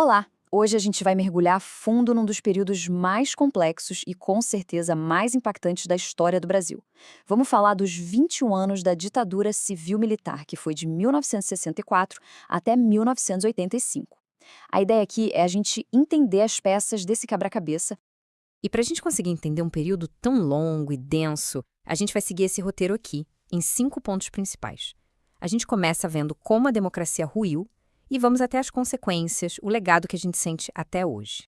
Olá! Hoje a gente vai mergulhar a fundo num dos períodos mais complexos e, com certeza, mais impactantes da história do Brasil. Vamos falar dos 21 anos da ditadura civil-militar, que foi de 1964 até 1985. A ideia aqui é a gente entender as peças desse quebra-cabeça. E para a gente conseguir entender um período tão longo e denso, a gente vai seguir esse roteiro aqui, em 5 pontos principais. A gente começa vendo como a democracia ruiu e vamos até as consequências, o legado que a gente sente até hoje.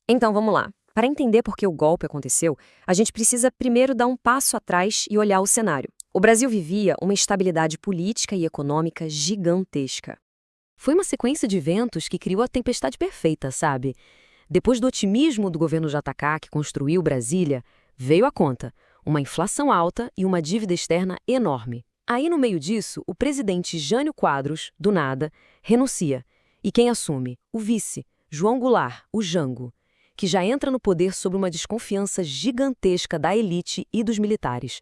Então vamos lá. Para entender por que o golpe aconteceu, a gente precisa primeiro dar um passo atrás e olhar o cenário. O Brasil vivia uma instabilidade política e econômica gigantesca. Foi uma sequência de eventos que criou a tempestade perfeita, sabe? Depois do otimismo do governo JK, que construiu Brasília, veio a conta, uma inflação alta e uma dívida externa enorme. Aí, no meio disso, o presidente Jânio Quadros, do nada, renuncia. E quem assume? O vice, João Goulart, o Jango, que já entra no poder sob uma desconfiança gigantesca da elite e dos militares.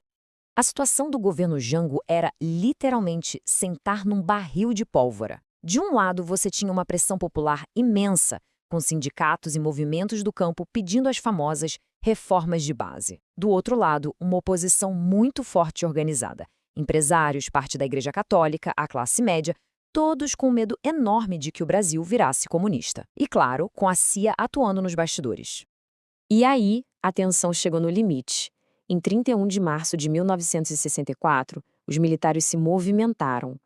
A situação do governo Jango era literalmente sentar num barril de pólvora. De um lado, você tinha uma pressão popular imensa, com sindicatos e movimentos do campo pedindo as famosas reformas de base. Do outro lado, uma oposição muito forte e organizada. Empresários, parte da Igreja Católica, a classe média, todos com medo enorme de que o Brasil virasse comunista. E, claro, com a CIA atuando nos bastidores. E aí, a tensão chegou no limite. Em 31 de março de 1964, os militares se movimentaram.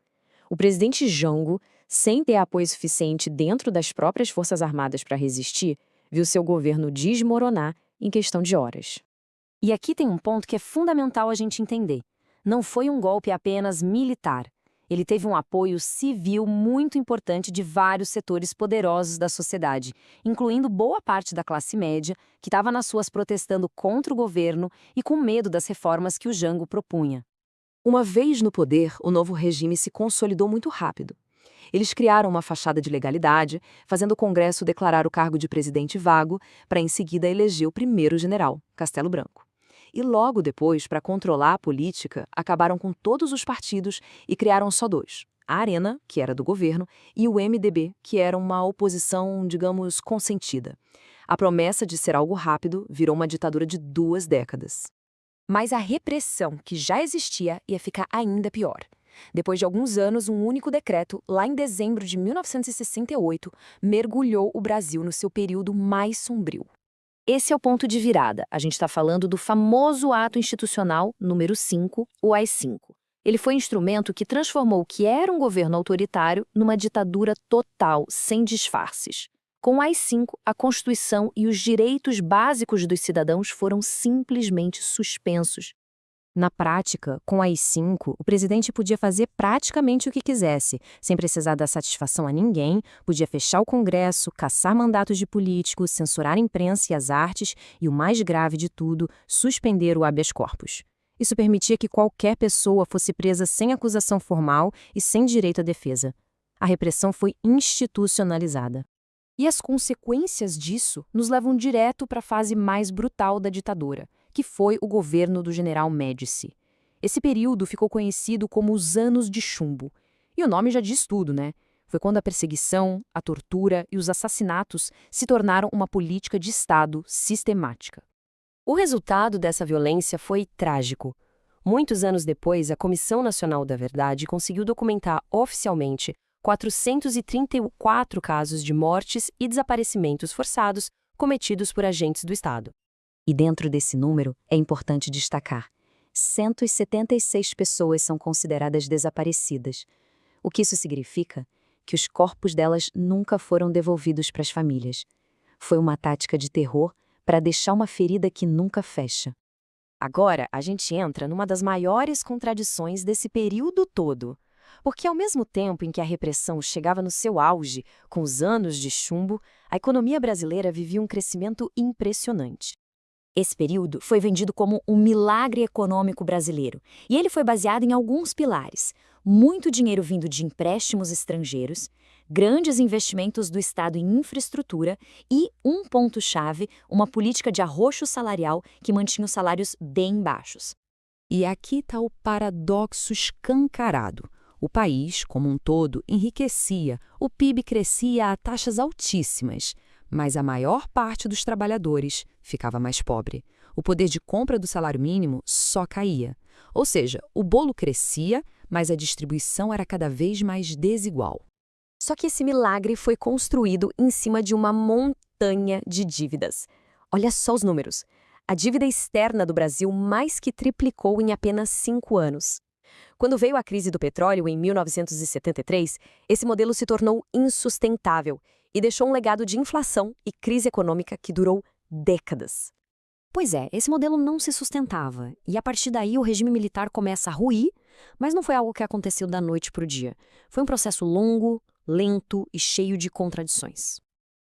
O presidente Jango, sem ter apoio suficiente dentro das próprias Forças Armadas para resistir, viu seu governo desmoronar em questão de horas. E aqui tem um ponto que é fundamental a gente entender. Não foi um golpe apenas militar. Ele teve um apoio civil muito importante de vários setores poderosos da sociedade, incluindo boa parte da classe média, que estava nas ruas protestando contra o governo e com medo das reformas que o Jango propunha. Uma vez no poder, o novo regime se consolidou muito rápido. Eles criaram uma fachada de legalidade, fazendo o Congresso declarar o cargo de presidente vago, para em seguida eleger o primeiro general, Castelo Branco. E logo depois, para controlar a política, acabaram com todos os partidos e criaram só 2. A Arena, que era do governo, e o MDB, que era uma oposição, digamos, consentida. A promessa de ser algo rápido virou uma ditadura de 2 décadas. Mas a repressão que já existia ia ficar ainda pior. Depois de alguns anos, um único decreto, lá em dezembro de 1968, mergulhou o Brasil no seu período mais sombrio. Esse é o ponto de virada. A gente está falando do famoso ato institucional número 5, o AI-5. Ele foi um instrumento que transformou o que era um governo autoritário numa ditadura total, sem disfarces. Com o AI-5, a Constituição e os direitos básicos dos cidadãos foram simplesmente suspensos. Na prática, com o AI-5, o presidente podia fazer praticamente o que quisesse, sem precisar dar satisfação a ninguém, podia fechar o Congresso, caçar mandatos de políticos, censurar a imprensa e as artes e, o mais grave de tudo, suspender o habeas corpus. Isso permitia que qualquer pessoa fosse presa sem acusação formal e sem direito à defesa. A repressão foi institucionalizada. E as consequências disso nos levam direto para a fase mais brutal da ditadura, que foi o governo do general Médici. Esse período ficou conhecido como os Anos de Chumbo. E o nome já diz tudo, né? Foi quando a perseguição, a tortura e os assassinatos se tornaram uma política de Estado sistemática. O resultado dessa violência foi trágico. Muitos anos depois, a Comissão Nacional da Verdade conseguiu documentar oficialmente 434 casos de mortes e desaparecimentos forçados cometidos por agentes do Estado. E dentro desse número, é importante destacar, 176 pessoas são consideradas desaparecidas. O que isso significa? Que os corpos delas nunca foram devolvidos para as famílias. Foi uma tática de terror para deixar uma ferida que nunca fecha. Agora, a gente entra numa das maiores contradições desse período todo. Porque ao mesmo tempo em que a repressão chegava no seu auge, com os anos de chumbo, a economia brasileira vivia um crescimento impressionante. Esse período foi vendido como um milagre econômico brasileiro, e ele foi baseado em alguns pilares. Muito dinheiro vindo de empréstimos estrangeiros, grandes investimentos do Estado em infraestrutura e, um ponto-chave, uma política de arroxo salarial que mantinha os salários bem baixos. E aqui está o paradoxo escancarado. O país, como um todo, enriquecia, o PIB crescia a taxas altíssimas, mas a maior parte dos trabalhadores ficava mais pobre. O poder de compra do salário mínimo só caía. Ou seja, o bolo crescia, mas a distribuição era cada vez mais desigual. Só que esse milagre foi construído em cima de uma montanha de dívidas. Olha só os números. A dívida externa do Brasil mais que triplicou em apenas 5 anos. Quando veio a crise do petróleo em 1973, esse modelo se tornou insustentável e deixou um legado de inflação e crise econômica que durou décadas. Pois é, esse modelo não se sustentava, e a partir daí o regime militar começa a ruir, mas não foi algo que aconteceu da noite para o dia. Foi um processo longo, lento e cheio de contradições.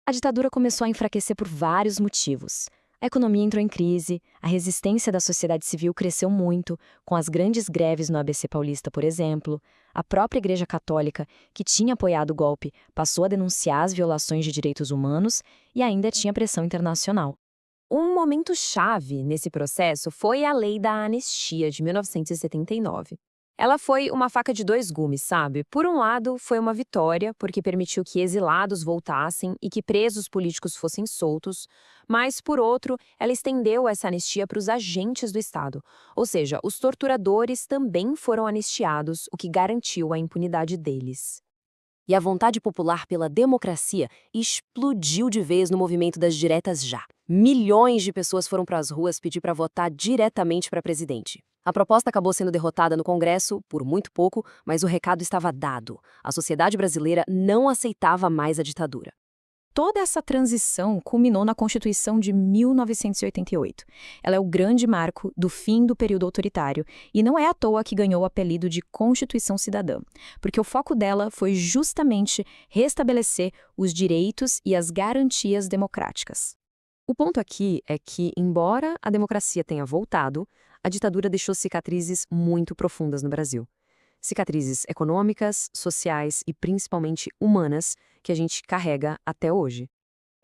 A ditadura começou a enfraquecer por vários motivos. A economia entrou em crise, a resistência da sociedade civil cresceu muito, com as grandes greves no ABC Paulista, por exemplo. A própria Igreja Católica, que tinha apoiado o golpe, passou a denunciar as violações de direitos humanos e ainda tinha pressão internacional. Um momento chave nesse processo foi a Lei da Anistia de 1979. Ela foi uma faca de dois gumes, sabe? Por um lado, foi uma vitória, porque permitiu que exilados voltassem e que presos políticos fossem soltos, mas, por outro, ela estendeu essa anistia para os agentes do Estado, ou seja, os torturadores também foram anistiados, o que garantiu a impunidade deles. E a vontade popular pela democracia explodiu de vez no movimento das diretas já. Milhões de pessoas foram para as ruas pedir para votar diretamente para presidente. A proposta acabou sendo derrotada no Congresso por muito pouco, mas o recado estava dado. A sociedade brasileira não aceitava mais a ditadura. Toda essa transição culminou na Constituição de 1988. Ela é o grande marco do fim do período autoritário e não é à toa que ganhou o apelido de Constituição Cidadã, porque o foco dela foi justamente restabelecer os direitos e as garantias democráticas. O ponto aqui é que, embora a democracia tenha voltado, a ditadura deixou cicatrizes muito profundas no Brasil. Cicatrizes econômicas, sociais e principalmente humanas que a gente carrega até hoje.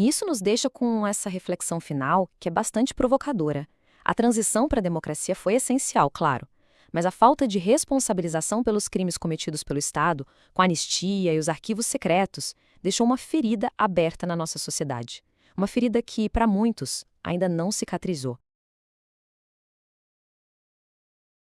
E isso nos deixa com essa reflexão final que é bastante provocadora. A transição para a democracia foi essencial, claro, mas a falta de responsabilização pelos crimes cometidos pelo Estado, com a anistia e os arquivos secretos, deixou uma ferida aberta na nossa sociedade. Uma ferida que, para muitos, ainda não cicatrizou.